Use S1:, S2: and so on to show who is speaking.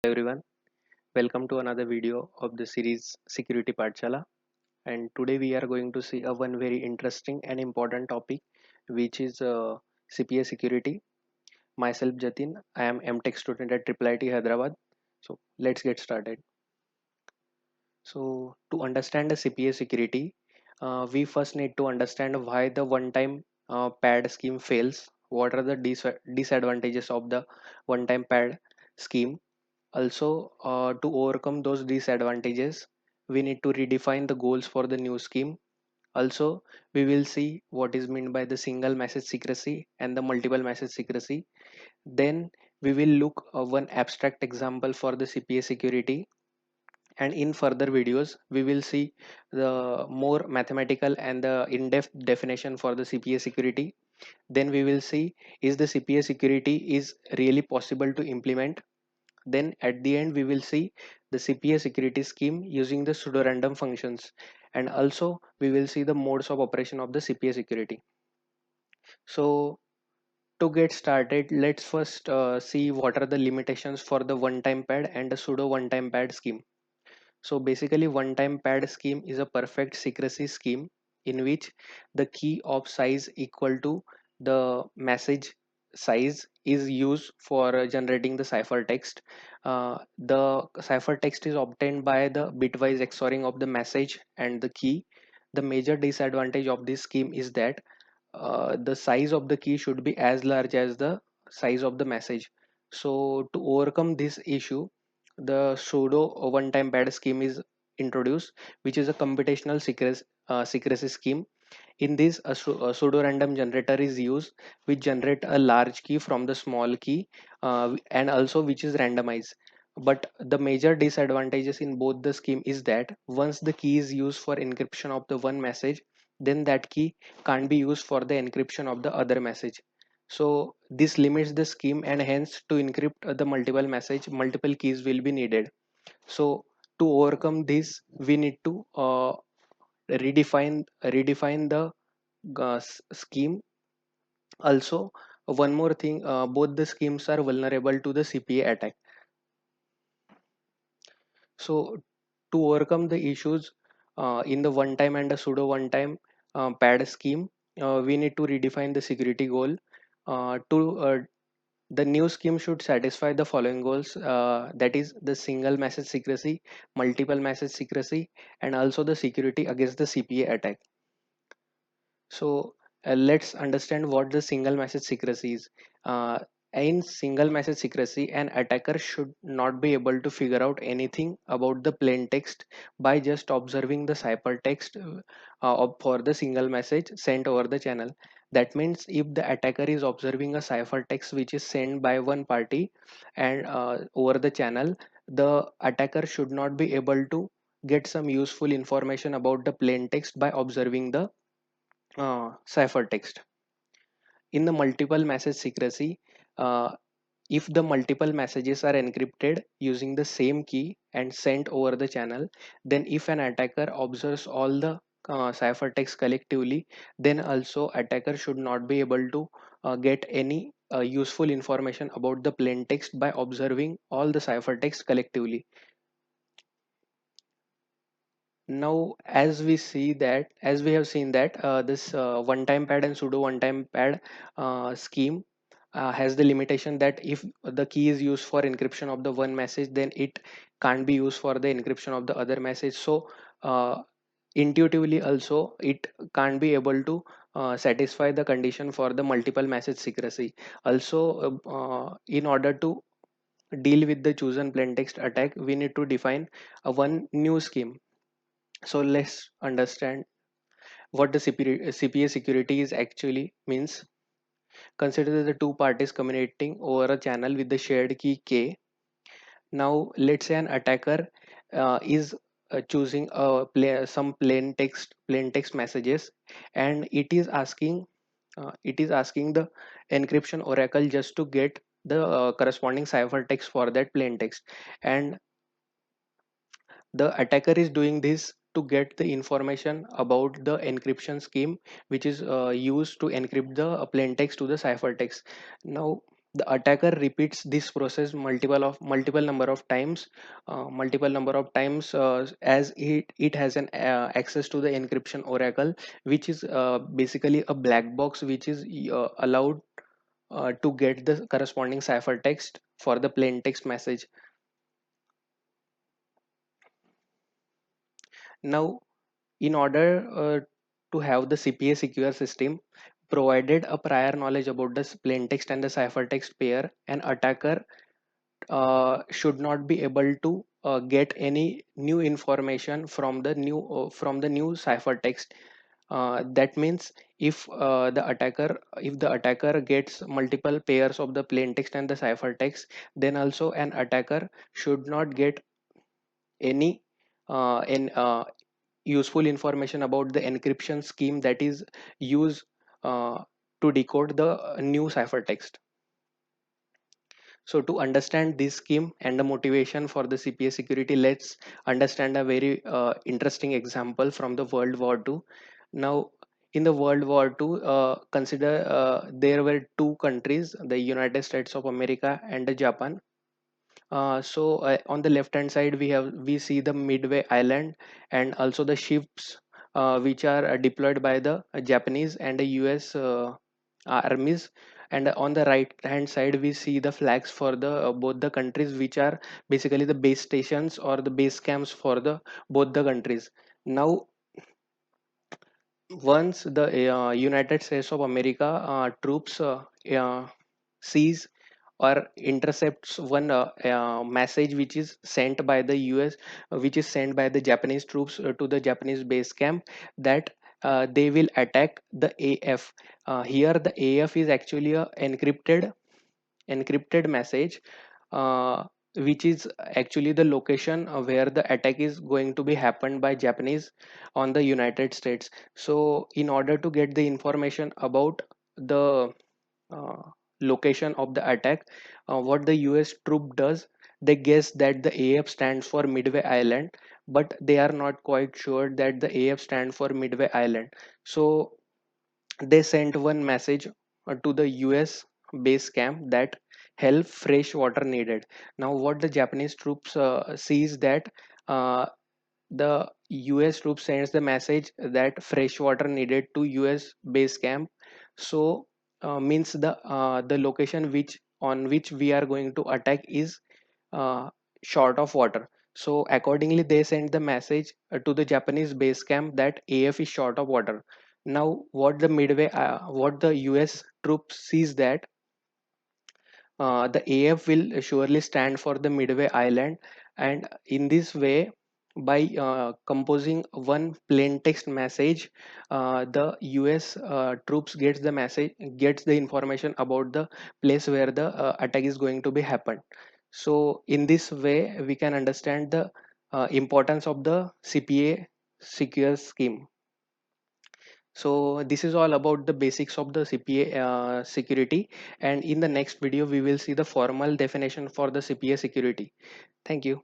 S1: Everyone, welcome to another video of the series Security Pathshala. And today we are going to see a one very interesting and important topic, which is CPA Security. Myself Jatin, I am MTech student at IIIT Hyderabad. So let's get started. So to understand the CPA Security, we first need to understand why the one-time pad scheme fails. What are the disadvantages of the one-time pad scheme? Also, to overcome those disadvantages, we need to redefine the goals for the new scheme. Also, we will see what is meant by the single message secrecy and the multiple message secrecy. Then we will look one abstract example for the CPA security, and in further videos we will see the more mathematical and the in-depth definition for the CPA security. Then we will see, is the CPA security is really possible to implement. Then at the end we will see the CPA security scheme using the pseudo-random functions, and also we will see the modes of operation of the CPA security. So to get started, let's first see what are the limitations for the one-time pad and the pseudo one-time pad scheme. So basically one-time pad scheme is a perfect secrecy scheme in which the key of size equal to the message size is used for generating the ciphertext. The ciphertext is obtained by the bitwise XORing of the message and the key. The major disadvantage of this scheme is that the size of the key should be as large as the size of the message. So to overcome this issue, the pseudo one-time pad scheme is introduced, which is a computational secrecy scheme. In this, a pseudo-random generator is used, which generate a large key from the small key, and also which is randomized. But the major disadvantages in both the scheme is that once the key is used for encryption of the one message, then that key can't be used for the encryption of the other message. So this limits the scheme, and hence to encrypt the multiple message, multiple keys will be needed. So to overcome this, we need to redefine the scheme. Also, one more thing, both the schemes are vulnerable to the CPA attack. So to overcome the issues in the one time and the pseudo one time pad scheme, we need to redefine the security goal. To The new scheme should satisfy the following goals, that is the single message secrecy, multiple message secrecy, and also the security against the CPA attack. So let's understand what the single message secrecy is. Uh, in single message secrecy, an attacker should not be able to figure out anything about the plain text by just observing the ciphertext for the single message sent over the channel. That means if the attacker is observing a ciphertext which is sent by one party and over the channel, the attacker should not be able to get some useful information about the plain text by observing the ciphertext. In the multiple message secrecy, uh, if the multiple messages are encrypted using the same key and sent over the channel, then if an attacker observes all the ciphertext collectively, then also attacker should not be able to get any useful information about the plain text by observing all the ciphertext collectively. Now as we have seen that this one time pad and pseudo one time pad scheme has the limitation that if the key is used for encryption of the one message, then it can't be used for the encryption of the other message. So intuitively also it can't be able to satisfy the condition for the multiple message secrecy. Also in order to deal with the chosen plaintext attack, we need to define a one new scheme. So let's understand what the CPA security is actually means. Consider the two parties communicating over a channel with the shared key K. Now let's say an attacker is choosing some plain text messages, and it is asking the encryption oracle just to get the corresponding ciphertext for that plain text. And the attacker is doing this to get the information about the encryption scheme which is used to encrypt the plain text to the ciphertext. Now The attacker repeats this process multiple number of times, as it has an access to the encryption oracle, which is basically a black box which is allowed to get the corresponding ciphertext for the plain text message. Now, in order to have the CPA secure system, provided a prior knowledge about the plain text and the ciphertext pair, an attacker should not be able to get any new information from the new ciphertext. That means if the attacker gets multiple pairs of the plain text and the ciphertext, then also an attacker should not get any in useful information about the encryption scheme that is used uh, to decode the new ciphertext. So to understand this scheme and the motivation for the CPA security, let's understand a very interesting example from the World War II. Now, in the World War II, consider there were two countries, the United States of America and the Japan. On the left hand side, we see the Midway Island and also the ships which are deployed by the Japanese and the US armies. And on the right hand side, we see the flags for the both the countries, which are basically the base stations or the base camps for the both the countries. Now, once the United States of America troops sees or intercepts one message which is sent by the US, which is sent by the Japanese troops to the Japanese base camp, that they will attack the AF. Here, the AF is actually a encrypted message, which is actually the location where the attack is going to be happened by Japanese on the United States. So in order to get the information about the uh, location of the attack, what the US troop does, they guess that the AF stands for Midway Island, but they are not quite sure that the AF stands for Midway Island. So they sent one message to the US base camp that help, fresh water needed. Now what the Japanese troops sees that uh, the US troops sends the message that fresh water needed to US base camp. So means the location which we are going to attack is uh, short of water. So accordingly, they sent the message to the Japanese base camp that AF is short of water. Now, what the US troops sees that the AF will surely stand for the Midway Island, and in this way, by composing one plain text message, the US troops gets the information about the place where the attack is going to be happened. So, in this way, we can understand the importance of the CPA secure scheme. So this is all about the basics of the CPA security, and in the next video we will see the formal definition for the CPA security. Thank you.